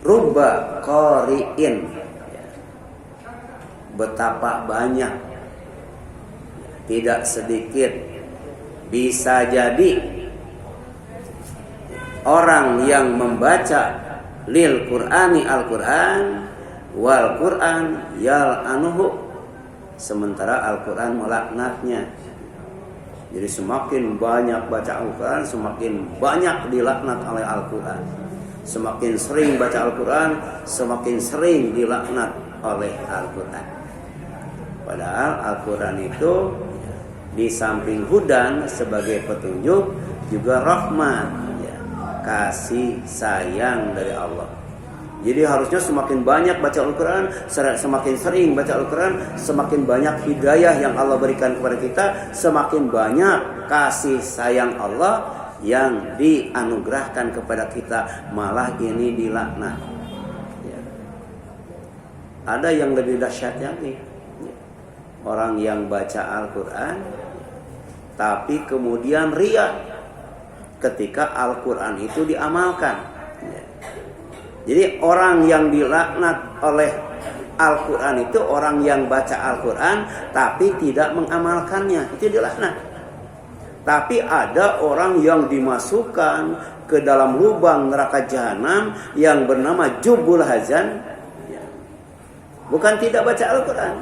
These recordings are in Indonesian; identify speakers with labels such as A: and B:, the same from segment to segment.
A: Rubba qari'in, betapa banyak, tidak sedikit, bisa jadi orang yang membaca lil Qur'ani Al-Quran wal Qur'an yal'anuhu, sementara Al-Quran melaknatnya. Jadi semakin banyak baca Al-Quran, semakin banyak dilaknat oleh Al-Quran. Semakin sering baca Al-Quran, semakin sering dilaknat oleh Al-Quran. Padahal Al-Quran itu di samping hudan sebagai petunjuk, juga rahmat, kasih sayang dari Allah. Jadi harusnya semakin banyak baca Al-Quran, semakin sering baca Al-Quran, semakin banyak hidayah yang Allah berikan kepada kita, semakin banyak kasih sayang Allah yang dianugerahkan kepada kita, malah ini dilaknat. Ada yang lebih dahsyat lagi, orang yang baca Al-Quran tapi kemudian riya ketika Al-Quran itu diamalkan. Jadi orang yang dilaknat oleh Al-Quran itu orang yang baca Al-Quran tapi tidak mengamalkannya, itu dilaknat. Tapi ada orang yang dimasukkan ke dalam lubang neraka jahanam yang bernama Jubul Hazan, bukan tidak baca Al-Quran,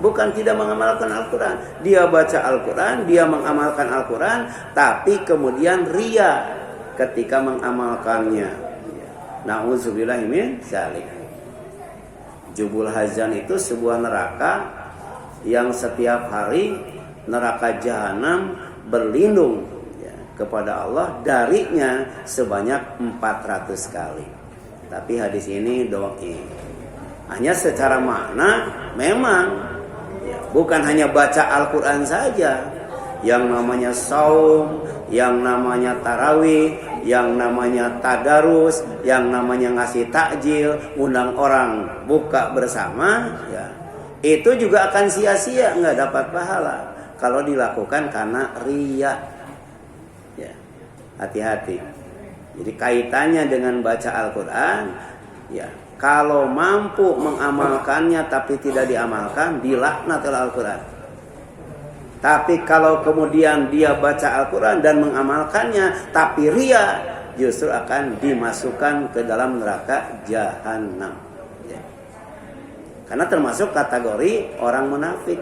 A: bukan tidak mengamalkan Al-Quran. Dia baca Al-Quran, dia mengamalkan Al-Quran, tapi kemudian riya ketika mengamalkannya. Na'udzubillahi min dzalik. Jubul Hazan itu sebuah neraka yang setiap hari neraka jahanam berlindung kepada Allah darinya sebanyak 400 kali. Tapi hadis ini doi. Hanya secara makna memang bukan hanya baca Al-Quran saja, yang namanya saum, yang namanya tarawih, yang namanya tadarus, yang namanya ngasih takjil, undang orang buka bersama, itu juga akan sia-sia, nggak dapat pahala kalau dilakukan karena riya. Hati-hati. Jadi kaitannya dengan baca Al-Quran, kalau mampu mengamalkannya tapi tidak diamalkan, dilaknat oleh Al-Quran. Tapi kalau kemudian dia baca Al-Quran dan mengamalkannya tapi riya, justru akan dimasukkan ke dalam neraka jahanam. Karena termasuk kategori orang munafik.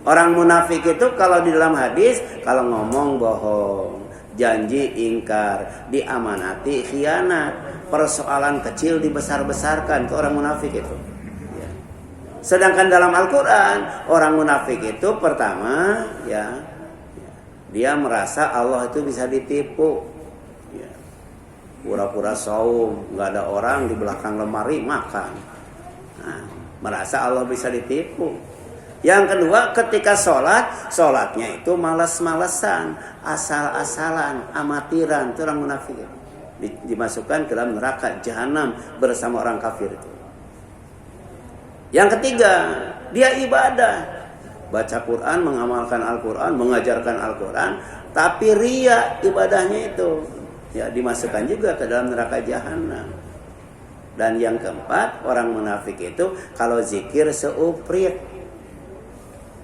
A: Orang munafik itu kalau di dalam hadis, kalau ngomong bohong, janji ingkar, diamanati khianat, persoalan kecil dibesar-besarkan, itu orang munafik itu. Sedangkan dalam Al-Quran, orang munafik itu pertama, dia merasa Allah itu bisa ditipu. Pura-pura saum, nggak ada orang di belakang lemari makan. Nah, merasa Allah bisa ditipu. Yang kedua, ketika sholatnya itu malas-malesan, asal-asalan, amatiran, itu orang munafik. Dimasukkan ke dalam neraka jahanam bersama orang kafir itu. Yang ketiga, dia ibadah, baca Quran, mengamalkan Al-Quran, mengajarkan Al-Quran, tapi riya ibadahnya itu, dimasukkan juga ke dalam neraka jahanam. Dan yang keempat, orang munafik itu kalau zikir seuprit,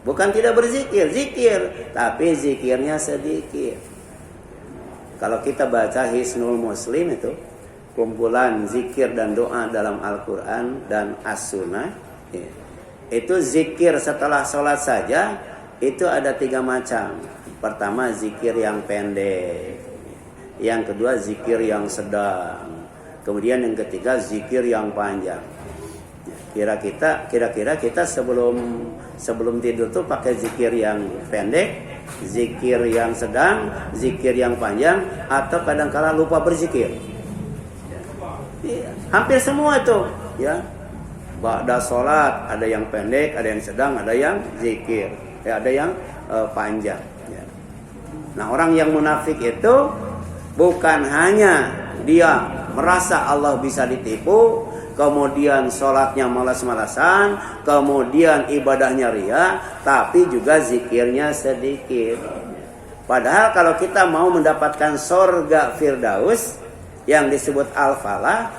A: bukan tidak berzikir, zikir, tapi zikirnya sedikit. Kalau kita baca Hisnul Muslim itu, kumpulan zikir dan doa dalam Al-Quran dan As-Sunnah, itu zikir setelah sholat saja itu ada 3 macam. Pertama, zikir yang pendek. Yang kedua, zikir yang sedang. Kemudian yang ketiga, zikir yang panjang. Kira-kira kita sebelum tidur tuh pakai zikir yang pendek, zikir yang sedang, zikir yang panjang, atau kadang-kala lupa berzikir. Hampir semua itu, ba'da sholat ada yang pendek, ada yang sedang, ada yang zikir, ada yang panjang. Nah, orang yang munafik itu bukan hanya dia merasa Allah bisa ditipu, kemudian sholatnya malas-malasan, kemudian ibadahnya riya, tapi juga zikirnya sedikit. Padahal kalau kita mau mendapatkan surga Firdaus yang disebut Al-Falah,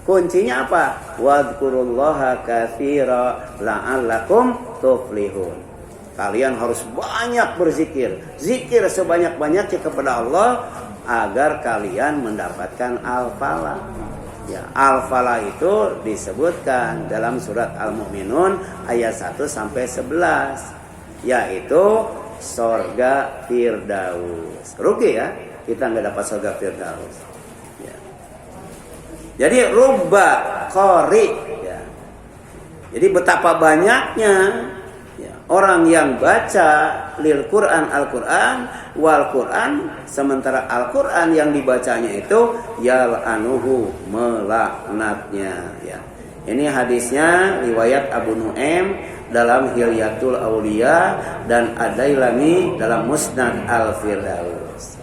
A: kuncinya apa? Wadhkurullaha katsira la'allakum tuflihun. Kalian harus banyak berzikir, zikir sebanyak-banyaknya kepada Allah agar kalian mendapatkan al-falah. Ya, al-falah itu disebutkan dalam surat Al-Mu'minun ayat 1 sampai 11, yaitu surga Firdaus. Rugi ya kita nggak dapat surga Firdaus. Ya. Jadi rubba qari, ya. Jadi betapa banyaknya ya, orang yang baca lil Quran Al-Quran wal Quran, sementara Al-Quran yang dibacanya itu yal'anuhu, melaknatnya. Ya. Ini hadisnya riwayat Abu Nu'aim dalam Hilyatul Auliya dan Ad-Dailami dalam Musnad Al-Firdaus.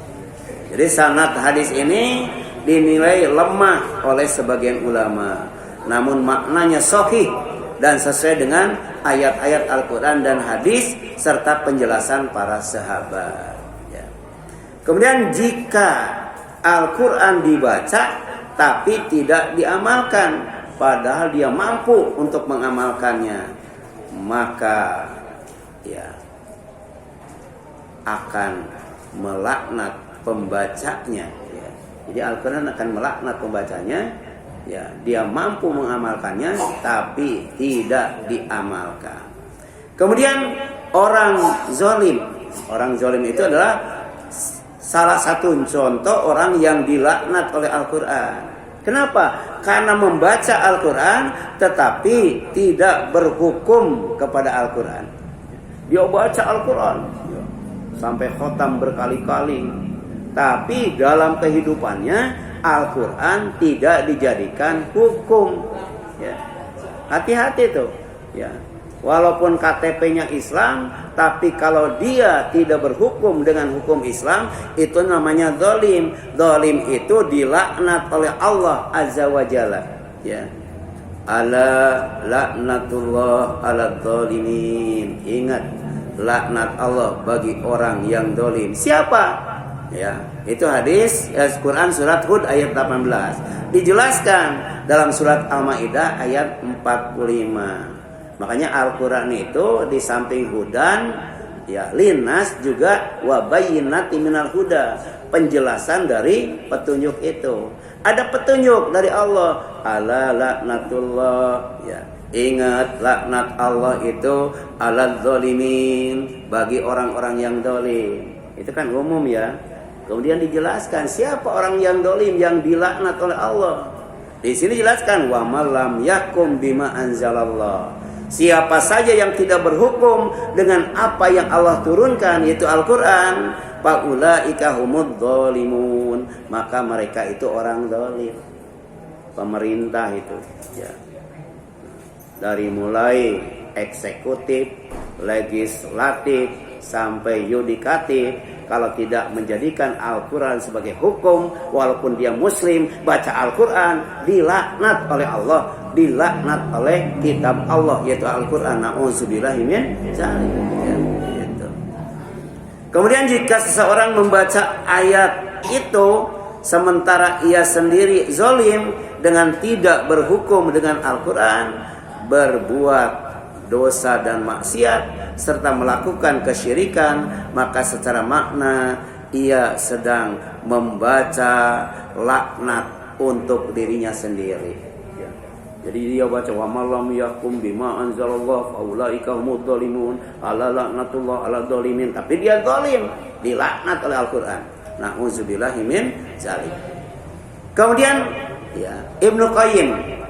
A: Jadi sanad hadis ini dinilai lemah oleh sebagian ulama, namun maknanya sahih dan sesuai dengan ayat-ayat Al-Quran dan hadis serta penjelasan para sahabat. Ya. Kemudian jika Al-Quran dibaca tapi tidak diamalkan, padahal dia mampu untuk mengamalkannya, maka ya akan melaknat pembacanya. Ya. Jadi Al-Quran akan melaknat pembacanya. Ya, dia mampu mengamalkannya tapi tidak diamalkan. Kemudian orang zalim itu adalah salah satu contoh orang yang dilaknat oleh Al-Quran. Kenapa? Karena membaca Al-Quran tetapi tidak berhukum kepada Al-Quran. Dia baca Al-Quran sampai khatam berkali-kali, tapi dalam kehidupannya Al-Quran tidak dijadikan hukum. Ya. Hati-hati tuh. Ya. Walaupun KTP-nya Islam, tapi kalau dia tidak berhukum dengan hukum Islam, itu namanya zalim. Zalim itu dilaknat oleh Allah Azza wa Jalla. Ya. Ala laknatullah ala zalimin. Ingat, laknat Allah bagi orang yang zalim. Siapa? Ya, itu hadis Quran surat Hud ayat 18. Dijelaskan dalam surat Al-Maidah ayat 45. Makanya Al-Quran itu di samping hudan ya linnas juga wabayyinati minal huda, penjelasan dari petunjuk itu. Ada petunjuk dari Allah, ala laknatullah, ya. Ingat laknat Allah itu ala zalimin, bagi orang-orang yang zalim. Itu kan umum ya. Kemudian dijelaskan siapa orang yang zalim yang dilaknat oleh Allah. Di sini dijelaskan wa malam yakum bima anzalallah. Siapa saja yang tidak berhukum dengan apa yang Allah turunkan, yaitu Al-Quran, faulaika humudz zalimun, maka mereka itu orang zalim. Pemerintah itu ya. Dari mulai eksekutif, legislatif sampai yudikatif, kalau tidak menjadikan Al-Quran sebagai hukum, walaupun dia muslim, baca Al-Quran, dilaknat oleh Allah, dilaknat oleh kitab Allah, yaitu Al-Quran. Na'udzubillahi min dzalik. Gitu. Kemudian jika seseorang membaca ayat itu sementara ia sendiri zalim dengan tidak berhukum dengan Al-Quran, berbuat dosa dan maksiat serta melakukan kesyirikan, maka secara makna ia sedang membaca laknat untuk dirinya sendiri. Ya. Jadi dia baca wa malam yakum bima anzalallah faulaika humudz zalimun ala laknatullah ala zalimin, tapi dia zalim, dilaknat oleh Al-Qur'an. Na'udzubillahi min dzalik. Kemudian ya, Ibnu Qayyim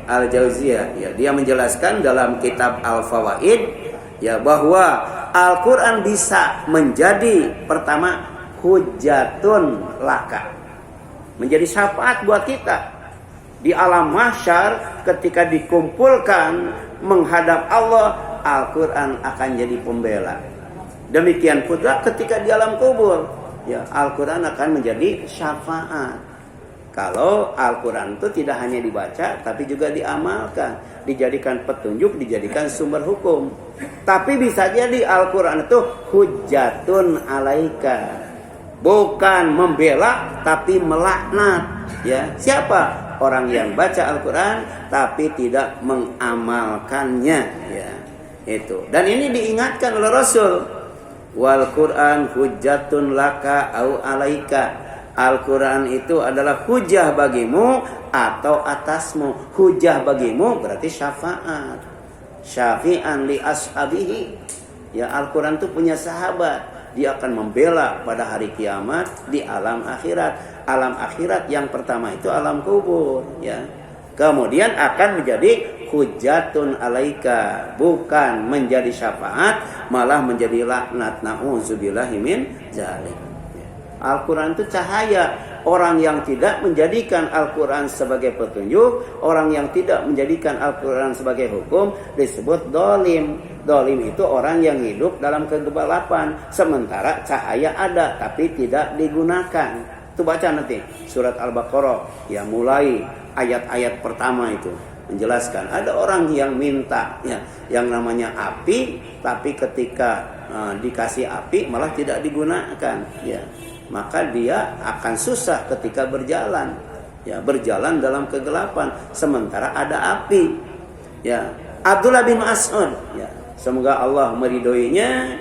A: Al-Jauziyah ya, dia menjelaskan dalam kitab Al-Fawaid ya bahwa Al-Quran bisa menjadi pertama hujatun laka, menjadi syafaat buat kita di alam mahsyar ketika dikumpulkan menghadap Allah. Al-Quran akan jadi pembela. Demikian pula ketika di alam kubur ya, Al-Quran akan menjadi syafaat. Kalau Al-Quran itu tidak hanya dibaca, tapi juga diamalkan, dijadikan petunjuk, dijadikan sumber hukum. Tapi bisa jadi Al-Quran itu hujatun alaika, bukan membela, tapi melaknat. Ya, siapa? orang yang baca Al-Quran tapi tidak mengamalkannya, ya. Itu. Dan ini diingatkan oleh Rasul. Wal Quran hujjatun laka au alaika. Al-Quran itu adalah hujah bagimu atau atasmu. Hujah bagimu berarti syafaat. Syafi'an li ashabihi. Ya, Al-Quran itu punya sahabat. Dia akan membela pada hari kiamat di alam akhirat. Alam akhirat yang pertama itu alam kubur, ya. Kemudian akan menjadi hujjatun alaika, bukan menjadi syafaat, malah menjadi laknat. Na'udzubillahi min dzalik. Al-Quran itu cahaya. Orang yang tidak menjadikan Al-Quran sebagai petunjuk, orang yang tidak menjadikan Al-Quran sebagai hukum, disebut dolim. Dolim itu orang yang hidup dalam kegelapan, sementara cahaya ada tapi tidak digunakan. Itu baca nanti surat Al-Baqarah, ya, mulai ayat-ayat pertama itu menjelaskan. Ada orang yang minta, ya, yang namanya api, tapi ketika dikasih api malah tidak digunakan, ya. Maka dia akan susah ketika berjalan, ya, berjalan dalam kegelapan sementara ada api, ya. Abdullah bin Mas'ud, ya, semoga Allah meridhoinya,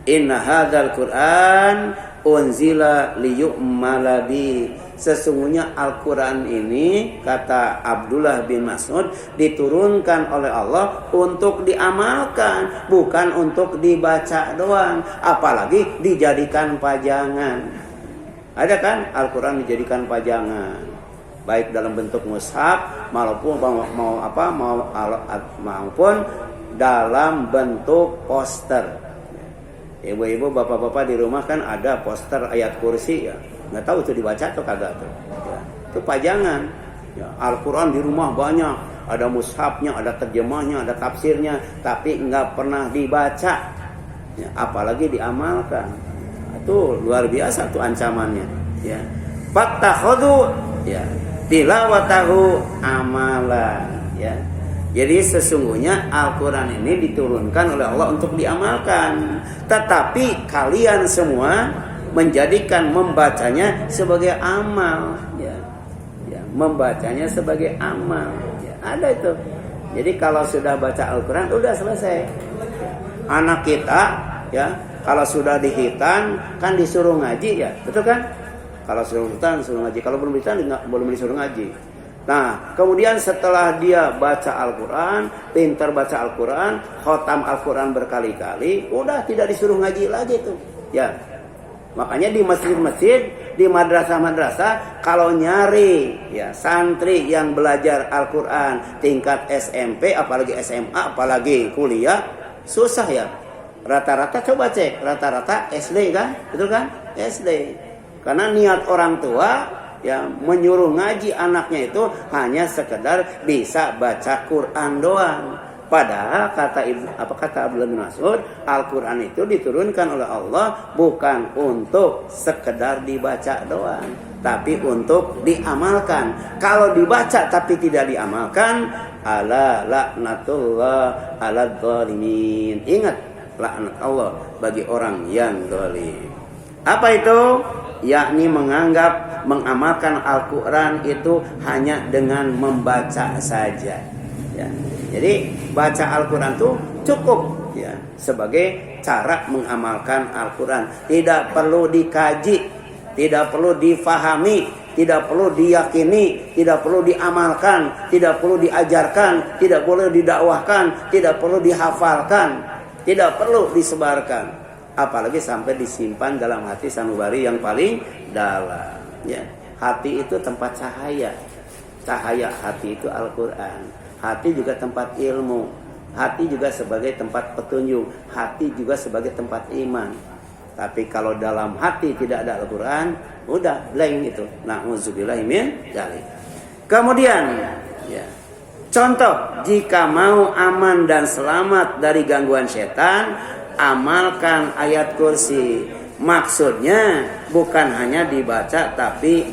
A: inna hadzal Qur'an unzila liyu'mala bi. Sesungguhnya Al-Quran ini, kata Abdullah bin Mas'ud, diturunkan oleh Allah untuk diamalkan, bukan untuk dibaca doang, apalagi dijadikan pajangan. Ada kan Al-Quran dijadikan pajangan, baik dalam bentuk mushaf maupun dalam bentuk poster. Ibu-ibu, bapak-bapak di rumah kan ada poster ayat kursi, ya. Nggak tahu itu dibaca atau kagak tuh, ya. Itu pajangan, ya. Al-Quran di rumah banyak, ada mushafnya, ada terjemahnya, ada tafsirnya, tapi nggak pernah dibaca, ya. Apalagi diamalkan. Itu luar biasa tuh ancamannya, ya. Fattakhudhu, ya, tilawatahu amalan, ya. Jadi sesungguhnya Al-Quran ini diturunkan oleh Allah untuk diamalkan, tetapi kalian semua menjadikan membacanya sebagai amal, ya. Ya, membacanya sebagai amal, ya. Ada itu. Jadi kalau sudah baca Al-Quran udah selesai. Anak kita, ya, kalau sudah dihitan kan disuruh ngaji, ya, betul kan? Kalau suruh hitan disuruh ngaji, kalau belum dihitan belum disuruh ngaji. Nah, kemudian setelah dia baca Al-Quran, pintar baca Al-Quran, khotam Al-Quran berkali-kali, udah tidak disuruh ngaji lagi tuh, ya. Makanya di masjid-masjid, di madrasah-madrasah, kalau nyari, ya, santri yang belajar Al-Quran tingkat SMP, apalagi SMA, apalagi kuliah, susah, ya. Rata-rata coba cek, rata-rata SD kan, betul kan? SD. Karena niat orang tua, ya, menyuruh ngaji anaknya itu hanya sekedar bisa baca Quran doang. Padahal kata Abdullah bin Mas'ud, Al-Quran itu diturunkan oleh Allah bukan untuk sekedar dibaca doang, tapi untuk diamalkan. Kalau dibaca tapi tidak diamalkan, ala laknatullah ala dzalimin. Ingat, laknat Allah bagi orang yang zalim. Apa itu? Yakni mengamalkan Al-Quran itu hanya dengan membaca saja, ya. Jadi baca Al-Quran itu cukup, ya, sebagai cara mengamalkan Al-Quran. Tidak perlu dikaji, tidak perlu difahami, tidak perlu diyakini, tidak perlu diamalkan, tidak perlu diajarkan, tidak perlu didakwahkan, tidak perlu dihafalkan, tidak perlu disebarkan. Apalagi sampai disimpan dalam hati sanubari yang paling dalam, ya. Hati itu tempat cahaya. Cahaya hati itu Al-Quran. Hati juga tempat ilmu. Hati juga sebagai tempat petunjuk. Hati juga sebagai tempat iman. Tapi kalau dalam hati tidak ada Al-Quran, udah blank itu. Na'udzubillahi min dzalik. Kemudian, ya, contoh, jika mau aman dan selamat dari gangguan setan, amalkan ayat kursi. Maksudnya bukan hanya dibaca tapi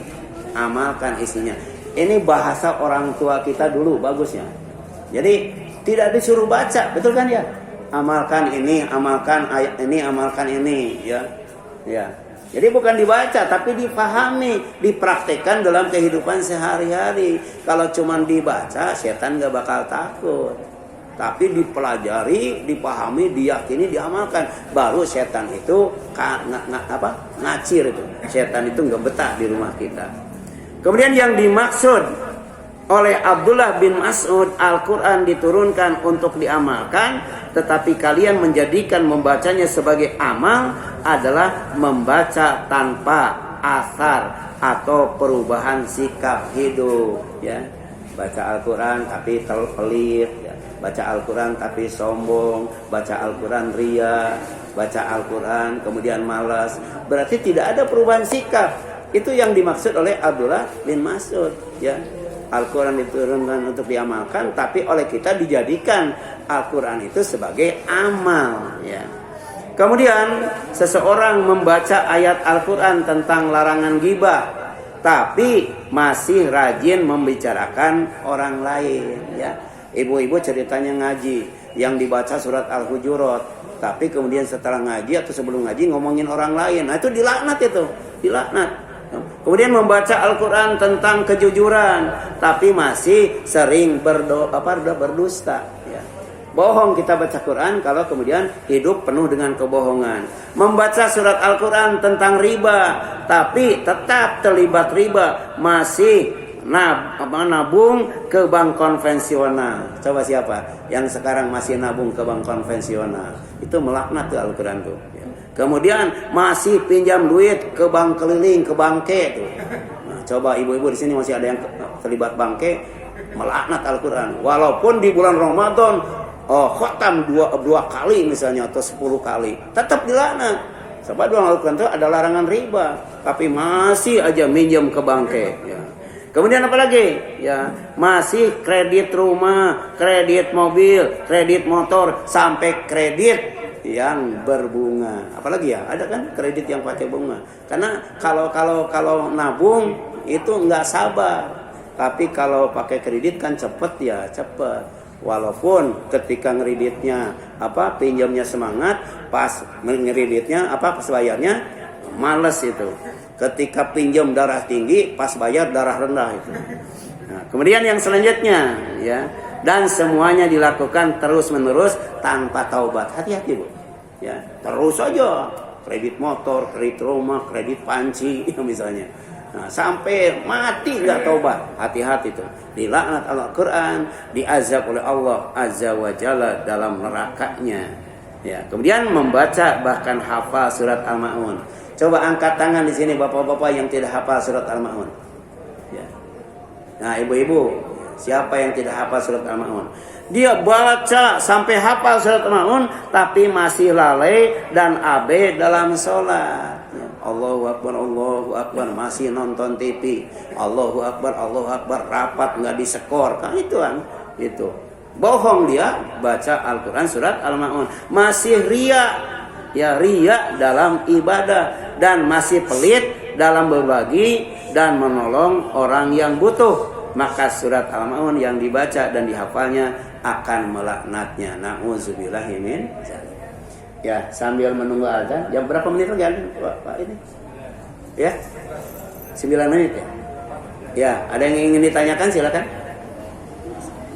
A: amalkan isinya. Ini bahasa orang tua kita dulu bagusnya. Jadi tidak disuruh baca, betul kan, ya? Amalkan ini, amalkan ayat ini, amalkan ini, ya. Ya. Jadi bukan dibaca, tapi dipahami, dipraktekkan dalam kehidupan sehari-hari. Kalau cuma dibaca, setan gak bakal takut. Tapi dipelajari, dipahami, diyakini, diamalkan. Baru setan itu ngacir itu. Setan itu gak betah di rumah kita. Kemudian yang dimaksud oleh Abdullah bin Mas'ud, Al-Quran diturunkan untuk diamalkan, tetapi kalian menjadikan membacanya sebagai amal adalah membaca tanpa asar atau perubahan sikap hidup, ya. Baca Al-Quran tapi pelit, ya. Baca Al-Quran tapi sombong, baca Al-Quran ria, baca Al-Quran kemudian malas, berarti tidak ada perubahan sikap. Itu yang dimaksud oleh Abdullah bin Mas'ud, ya. Al-Quran diturunkan untuk diamalkan, tapi oleh kita dijadikan Al-Quran itu sebagai amal, ya. Kemudian seseorang membaca ayat Al-Quran tentang larangan ghibah, tapi masih rajin membicarakan orang lain, ya. Ibu-ibu ceritanya ngaji, yang dibaca surat Al-Hujurat, tapi kemudian setelah ngaji atau sebelum ngaji ngomongin orang lain, nah itu dilaknat, itu dilaknat. Kemudian membaca Al-Quran tentang kejujuran, tapi masih sering berdusta, ya. Bohong kita baca Quran kalau kemudian hidup penuh dengan kebohongan. Membaca surat Al-Quran tentang riba, tapi tetap terlibat riba, masih nabung ke bank konvensional. Coba siapa yang sekarang masih nabung ke bank konvensional? Itu melaknat tuh Al-Quran tuh, ya. Kemudian masih pinjam duit ke bank keliling, ke bangke tuh. Nah, coba ibu-ibu di sini masih ada yang terlibat bangke, melaknat Al-Quran. Walaupun di bulan Ramadan khatam dua kali misalnya atau 10 kali, tetap dilaknat. Sebab dalam Al-Quran itu ada larangan riba, tapi masih aja minjem ke bangke, ya. Kemudian apa lagi? Ya, masih kredit rumah, kredit mobil, kredit motor, sampai kredit yang berbunga. Apalagi ya, ada kan kredit yang pakai bunga. Karena kalau nabung itu nggak sabar. Tapi kalau pakai kredit kan cepet, ya cepet. Walaupun ketika ngeriditnya pinjamnya semangat, pas ngeriditnya pas bayarnya males itu. Ketika pinjam darah tinggi, pas bayar darah rendah itu. Nah, kemudian yang selanjutnya, ya, dan semuanya dilakukan terus-menerus tanpa taubat. Hati-hati, Bu. Ya, terus saja kredit motor, kredit rumah, kredit panci misalnya. Nah, sampai mati nggak taubat. Hati-hati tuh. Dilaknat Al-Quran, diazab oleh Allah Azza wa Jalla dalam nerakanya. Ya, kemudian membaca bahkan hafal surat Al-Ma'un. Coba angkat tangan di sini bapak-bapak yang tidak hafal surat Al-Ma'un. Ya. Nah, ibu-ibu, siapa yang tidak hafal surat Al-Ma'un? Dia baca sampai hafal surat Al-Ma'un, tapi masih lalai dan abe dalam sholat. Ya. Allahu Akbar, masih nonton TV. Allahu Akbar, rapat nggak disekor. Kan itu kan, itu. Bohong dia baca Al-Quran surat Al-Ma'un. Masih ria. Ya, ria dalam ibadah dan masih pelit dalam berbagi dan menolong orang yang butuh. Maka surat Al-Ma'un yang dibaca dan dihafalnya akan melaknatnya. Na'udzubillahi min dzalik. Ya, sambil menunggu azan. Jam berapa menit lagi Pak ini? Ya, 9 menit ya. Ya, ada yang ingin ditanyakan silakan.